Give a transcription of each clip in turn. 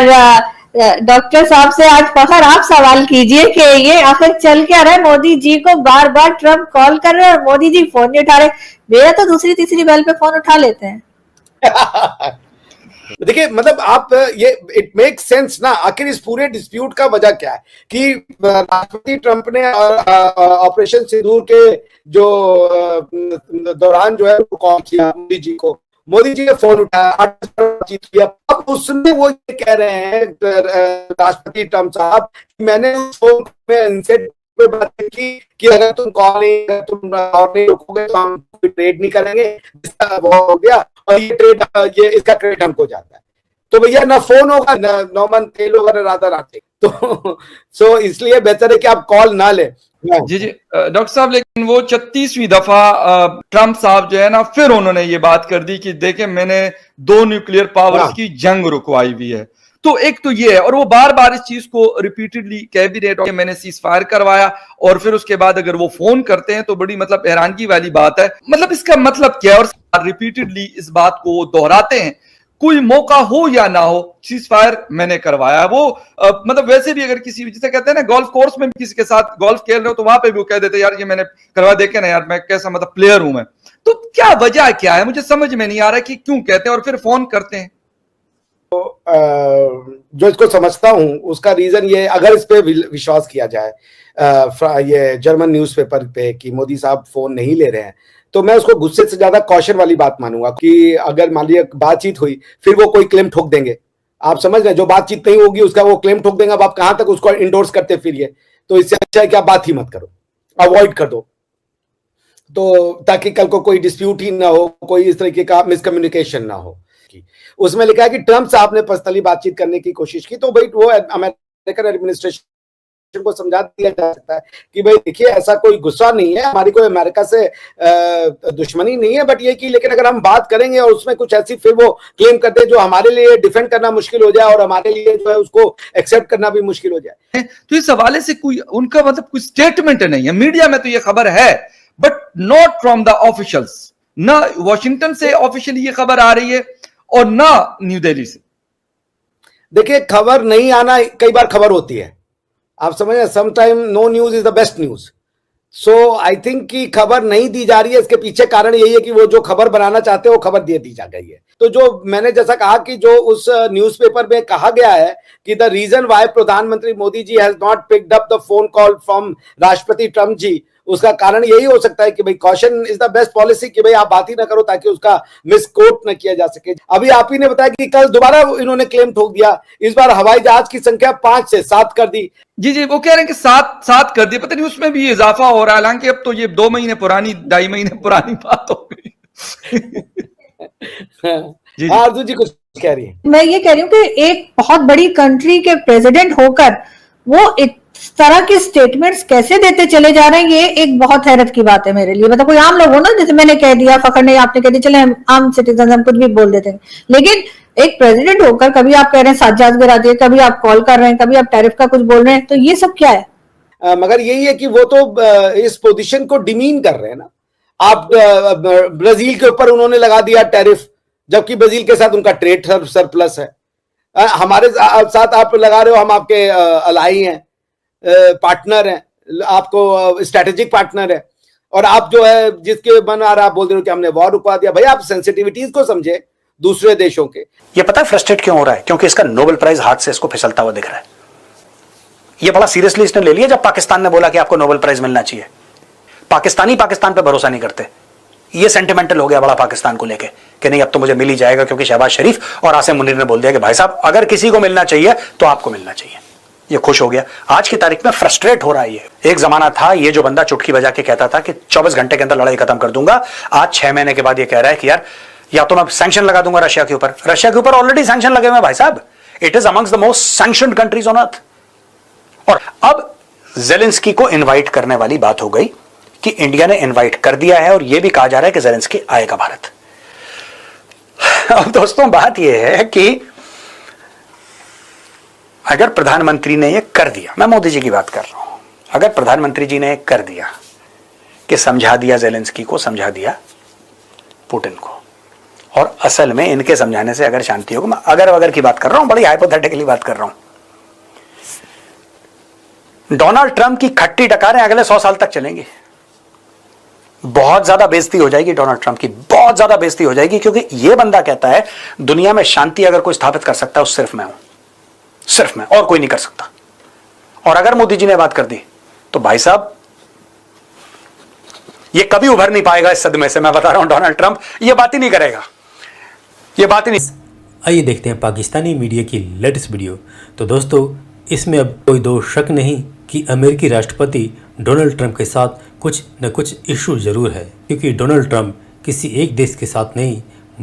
फिर डॉक्टर साहब से आज फखर आप सवाल कीजिए कि ये आखिर चल क्या रहा है। मोदी जी को बार बार ट्रम्प कॉल कर रहे हैं और मोदी जी फोन नहीं उठा रहे। मेरा तो दूसरी तीसरी बेल पे फोन उठा लेते हैं। देखिए, मतलब आप ये इट मेक सेंस ना, आखिर इस पूरे डिस्प्यूट का वजह क्या है कि राष्ट्रपति ट्रंप ने ऑपरेशन सिंदूर के जो दौरान जो है वो कॉल किया मोदी जी को, मोदी जी ने फोन उठाया, बातचीत किया। अब उसमें वो ये कह रहे हैं राष्ट्रपति ट्रंप साहब, मैंने उस फोन में इनसे बात की कि अगर तुम कॉल नहीं, अगर तुम और नहीं रुकोगे तो हम ट्रेड नहीं करेंगे, वो हो गया और ये ट्रेड, ये इसका क्रेडिट हमको जाता है। तो भैया ना फोन होगा, ना नौमन तेल होगा, ना राधा राते। तो सो इसलिए बेहतर है कि आप कॉल ना ले। जी जी डॉक्टर साहब, लेकिन वो 36वीं दफा ट्रंप साहब जो है ना, फिर उन्होंने ये बात कर दी कि देखें मैंने 2 न्यूक्लियर पावर्स की जंग रुकवाई हुई है। तो एक तो ये है, और वो बार बार इस चीज को रिपीटेडली कह भी रहे कि मैंने सीज फायर करवाया, और फिर उसके बाद अगर वो फोन करते हैं तो बड़ी मतलब हैरानगी वाली बात है। मतलब इसका मतलब क्या है, और रिपीटेडली इस बात को दोहराते हैं, कोई मौका हो या ना हो सीज फायर मैंने करवाया। वो मतलब वैसे भी अगर किसी, जिसे कहते हैं ना गोल्फ कोर्स में भी किसी के साथ गोल्फ खेल रहे हो तो वहां पे भी वो कह देते यार ये मैंने करवा, देखे ना यार मैं कैसा मतलब प्लेयर हूं मैं। तो क्या वजह क्या है, मुझे समझ में नहीं आ रहा कि क्यों कहते हैं और फिर फोन करते हैं। तो जो इसको समझता हूं उसका रीजन ये, अगर इस पे विश्वास किया जाए ये जर्मन न्यूज़पेपर पे कि मोदी साहब फोन नहीं ले रहे हैं, तो मैं उसको गुस्से से ज्यादा कॉशन वाली बात मानूंगा कि अगर मान लिया बातचीत हुई, फिर वो कोई क्लेम ठोक देंगे, आप समझ रहे हैं, जो बातचीत नहीं होगी उसका वो क्लेम ठोक देंगे। अब आप कहां तक उसको इंडोर्स करते फिरिए, तो इससे अच्छा है कि आप बात ही मत करो, अवॉइड कर दो, तो ताकि कल को कोई डिस्प्यूट ही ना हो, कोई इस तरीके का मिसकम्युनिकेशन ना हो। उसमें लिखा है कि ट्रंप साहब ने पर्सनली बातचीत करने की कोशिश की, तो भाई वो अमेरिकन एडमिनिस्ट्रेशन को समझा दिया जा सकता है कि भाई देखिए ऐसा कोई गुस्सा नहीं है, हमारी कोई अमेरिका से दुश्मनी नहीं है, बट ये कि लेकिन अगर हम बात करेंगे और उसमें कुछ ऐसी फिर वो क्लेम करते हैं जो हमारे लिए डिफेंड करना मुश्किल हो जाए और हमारे लिए जो है उसको एक्सेप्ट करना भी मुश्किल हो जाए। तो इस हवाले से कोई उनका मतलब कोई स्टेटमेंट नहीं है, मीडिया में तो ये खबर है but not from the officials, ना वॉशिंगटन से ऑफिशियली ये खबर आ रही है और ना न्यू दिल्ली से। देखिए, खबर नहीं आना कई बार खबर होती है, आप समझे, sometime no news is the best news. So I think कि खबर नहीं दी जा रही है, इसके पीछे कारण यही है कि वो जो खबर बनाना चाहते हैं वो खबर दे दी जा गई है। तो जो मैंने जैसा कहा कि जो उस न्यूज़पेपर में कहा गया है कि द रीजन वाई प्रधानमंत्री Modi ji has not picked up the phone call from राष्ट्रपति ट्रंप जी, उसका कारण यही हो सकता है कि भाई caution is the best policy, कि भाई आप बात ही ना करो ताकि उसका मिसकोट न किया जा सके। अभी आप ही ने बताया कि कल दोबारा इन्होंने क्लेम ठोक दिया, इस बार हवाई जहाज की संख्या 5 से 7 कर दी। जी जी, वो कह रहे हैं कि 7 कर दिया, पता नहीं उसमें भी इजाफा हो रहा है, हालांकि अब तो ये 2 महीने पुरानी 2.5 महीने पुरानी बात हो गई। आरजू जी कुछ कह रही है। मैं ये कह रही हूँ कि एक बहुत बड़ी कंट्री के प्रेसिडेंट होकर वो इस तरह के स्टेटमेंट्स कैसे देते चले जा रहे हैं, ये एक बहुत हैरत की बात है मेरे लिए। मतलब कोई आम लोग हो ना, जैसे मैंने कह दिया, फखर ने आपने कह दिया, चले हम आम सिटीजन हम कुछ भी बोल देते हैं, लेकिन एक प्रेसिडेंट होकर कभी आप कह रहे हैं 7 जहाज गिरा दिए, कभी आप कॉल कर रहे हैं, कभी आप टैरिफ का कुछ बोल रहे हैं, तो ये सब क्या है? मगर यही है कि वो तो इस पोजीशन को डिमीन कर रहे हैं ना। आप ब्राजील के ऊपर उन्होंने लगा दिया टैरिफ, जबकि ब्राजील के साथ उनका ट्रेड सरप्लस है। हमारे साथ आप लगा रहे हो, हम आपके अलाई हैं, पार्टनर हैं, आपको स्ट्रेटेजिक पार्टनर है, और आप जो है जिसके मन आ रहा आप बोल रहे हो कि हमने वॉर रुकवा दिया। भाई आप सेंसिटिविटीज को समझे दूसरे देशों के। ये पता है फ्रस्ट्रेट क्यों हो रहा है? क्योंकि इसका नोबेल प्राइज हाथ से इसको फिसलता हुआ दिख रहा है। ये बड़ा सीरियसली इसने ले लिया जब पाकिस्तान ने बोला कि आपको नोबेल प्राइज मिलना चाहिए। पाकिस्तानी पाकिस्तान पे भरोसा नहीं करते, ये सेंटिमेंटल हो गया बड़ा पाकिस्तान को लेके कि नहीं अब तो मुझे मिल ही जाएगा, क्योंकि शहबाज शरीफ और आसिम मुनीर ने बोल दिया कि भाई साहब अगर किसी को मिलना चाहिए तो आपको मिलना चाहिए। ये खुश हो गया, आज की तारीख में फ्रस्ट्रेट हो रहा है। ये एक जमाना था ये जो बंदा चुटकी बजा के कहता था कि 24 घंटे के अंदर लड़ाई खत्म कर दूंगा, आज 6 महीने के बाद ये कह रहा है कि यार या तो मैं सैंक्शन लगा दूंगा रशिया के ऊपर। रशिया के ऊपर ऑलरेडी सैंक्शन लगे हुए हैं भाई साहब, it is amongst the most sanctioned countries on earth. और अब ज़ेलेंस्की को इनवाइट करने वाली बात हो गई कि इंडिया ने इनवाइट कर दिया है, और यह भी कहा जा रहा है कि ज़ेलेंस्की आएगा भारत। अब दोस्तों बात यह है कि अगर प्रधानमंत्री ने यह कर दिया, मैं मोदी जी की बात कर रहा हूं, अगर प्रधानमंत्री जी ने कर दिया कि समझा दिया ज़ेलेंस्की को, समझा दिया पुतिन को, और असल में इनके समझाने से अगर शांति होगी, मैं अगर वगर की बात कर रहा हूं, बड़ी हाइपोथेटिकली बात कर रहा हूं। डोनाल्ड ट्रंप की खट्टी डकारें अगले 100 साल तक चलेंगी। बहुत ज्यादा बेइज्जती हो जाएगी डोनाल्ड ट्रंप की, बहुत ज्यादा बेइज्जती हो जाएगी, क्योंकि यह बंदा कहता है दुनिया में शांति अगर कोई स्थापित कर सकता है वो सिर्फ मैं हूं, सिर्फ मैं, और कोई नहीं कर सकता। और अगर मोदी जी ने बात कर दी तो भाई साहब ये कभी उभर नहीं पाएगा इस सदमे से। मैं बता रहा हूं, डोनाल्ड ट्रंप ये बात ही नहीं करेगा, ये बात ही नहीं। आइए देखते हैं पाकिस्तानी मीडिया की लेटेस्ट वीडियो। तो दोस्तों, इसमें अब कोई दो शक नहीं कि अमेरिकी राष्ट्रपति डोनाल्ड ट्रंप के साथ कुछ न कुछ इशू जरूर है, क्योंकि डोनाल्ड ट्रंप किसी एक देश के साथ नहीं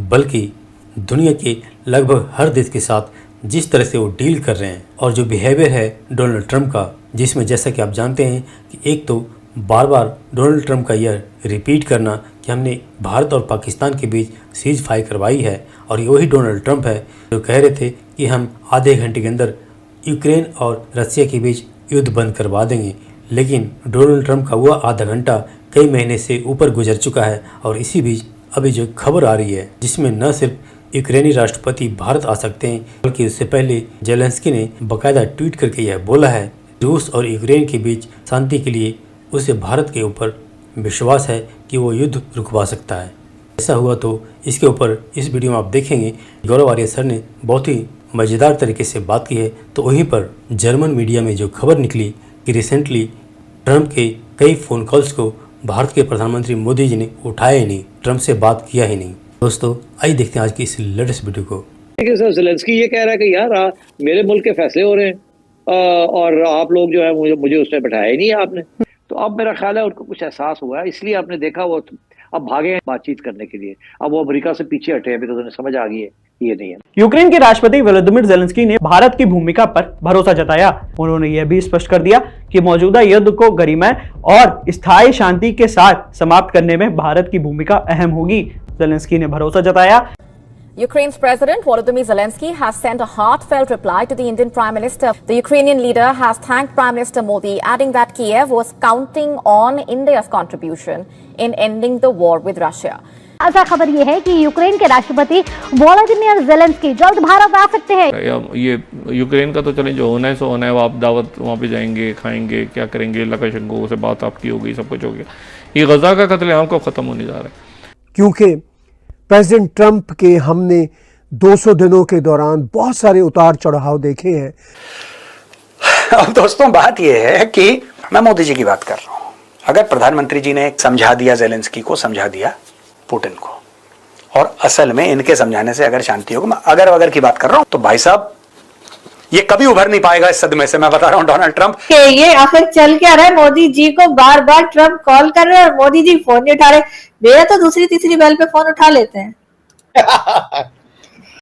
बल्कि दुनिया के लगभग हर देश के साथ जिस तरह से वो डील कर रहे हैं और जो बिहेवियर है डोनाल्ड ट्रंप का, जिसमें जैसा कि आप जानते हैं कि एक तो बार बार डोनाल्ड ट्रंप का यह रिपीट करना कि हमने भारत और पाकिस्तान के बीच सीज फायर करवाई है, और ये वही डोनाल्ड ट्रंप है जो कह रहे थे कि हम आधे घंटे के अंदर यूक्रेन और रसिया के बीच युद्ध बंद करवा देंगे। लेकिन डोनाल्ड ट्रंप का हुआ आधा घंटा कई महीने से ऊपर गुजर चुका है, और इसी बीच अभी जो खबर आ रही है जिसमें न सिर्फ यूक्रेनी राष्ट्रपति भारत आ सकते हैं, बल्कि उससे पहले जेलेंस्की ने बाकायदा ट्वीट करके यह बोला है रूस और यूक्रेन के बीच शांति के लिए उसे भारत के ऊपर विश्वास है कि वो युद्ध रुकवा सकता है। ऐसा हुआ तो इसके ऊपर इस वीडियो में आप देखेंगे गौरव आर्य सर ने बहुत ही मज़ेदार तरीके से बात की है। तो वहीं पर जर्मन मीडिया में जो खबर निकली कि रिसेंटली ट्रंप के कई फ़ोन कॉल्स को भारत के प्रधानमंत्री मोदी जी ने उठाया ही नहीं, ट्रंप से बात किया ही नहीं। दोस्तों, आइए देखते हैं आज की इस लेटेस्ट वीडियो को। ज़ेलेंस्की ये कह रहा है कि यार मेरे मुल्क के फैसले हो रहे हैं और आप लोग जो है मुझे उसमें बैठाया ही नहीं है आपने। तो अब मेरा ख्याल है उनको कुछ एहसास हुआ है, इसलिए आपने देखा वो अब भागे हैं बातचीत करने के लिए। अब वो अमेरिका से पीछे हटे हैं, अभी तो उन्हें समझ आ गई है ये नहीं है। यूक्रेन के राष्ट्रपति व्लादिमीर ज़ेलेंस्की ने भारत की भूमिका पर भरोसा जताया। उन्होंने यह भी स्पष्ट कर दिया कि मौजूदा युद्ध को गरिमामय और स्थायी शांति के साथ समाप्त करने में भारत की भूमिका अहम होगी। ज़ेलेंस्की ने भरोसा जताया। Ukraine's President Volodymyr Zelensky has sent a heartfelt reply to the Indian Prime Minister. The Ukrainian leader has thanked Prime Minister Modi, adding that Kiev was counting on India's contribution in ending the war with Russia. ताज़ा खबर ये है कि Ukraine के राष्ट्रपति Volodymyr Zelensky जल्द भारत आ सकते हैं। ये यूक्रेन का तो चलें, जो होना है सो होना है। आप दावत वहाँ पे जाएंगे, खाएंगे, क्या करेंगे, लकाशेंको से बात आपकी हो गई, सब कुछ हो गया। ये गजा का कत्लेआम कब खत्म होने जा रहा है? क्योंकि प्रेसिडेंट ट्रंप के हमने 200 दिनों के दौरान बहुत सारे उतार चढ़ाव देखे हैं। अब दोस्तों, बात यह है कि मैं मोदी जी की बात कर रहा हूं। अगर प्रधानमंत्री जी ने समझा दिया ज़ेलेंस्की को, समझा दिया पुतिन को, और असल में इनके समझाने से अगर शांति होगी, मैं अगर वगर की बात कर रहा हूं, तो भाई साहब ये कभी उभर नहीं पाएगा इस सदमे से। मैं बता रहा हूं, डोनाल्ड ट्रंप ये आखिर चल क्या रहा है। मोदी जी को बार बार ट्रंप कॉल कर रहे हैं और मोदी जी फोन नहीं उठा रहे। मेरा तो दूसरी तीसरी बेल पे फोन उठा लेते हैं।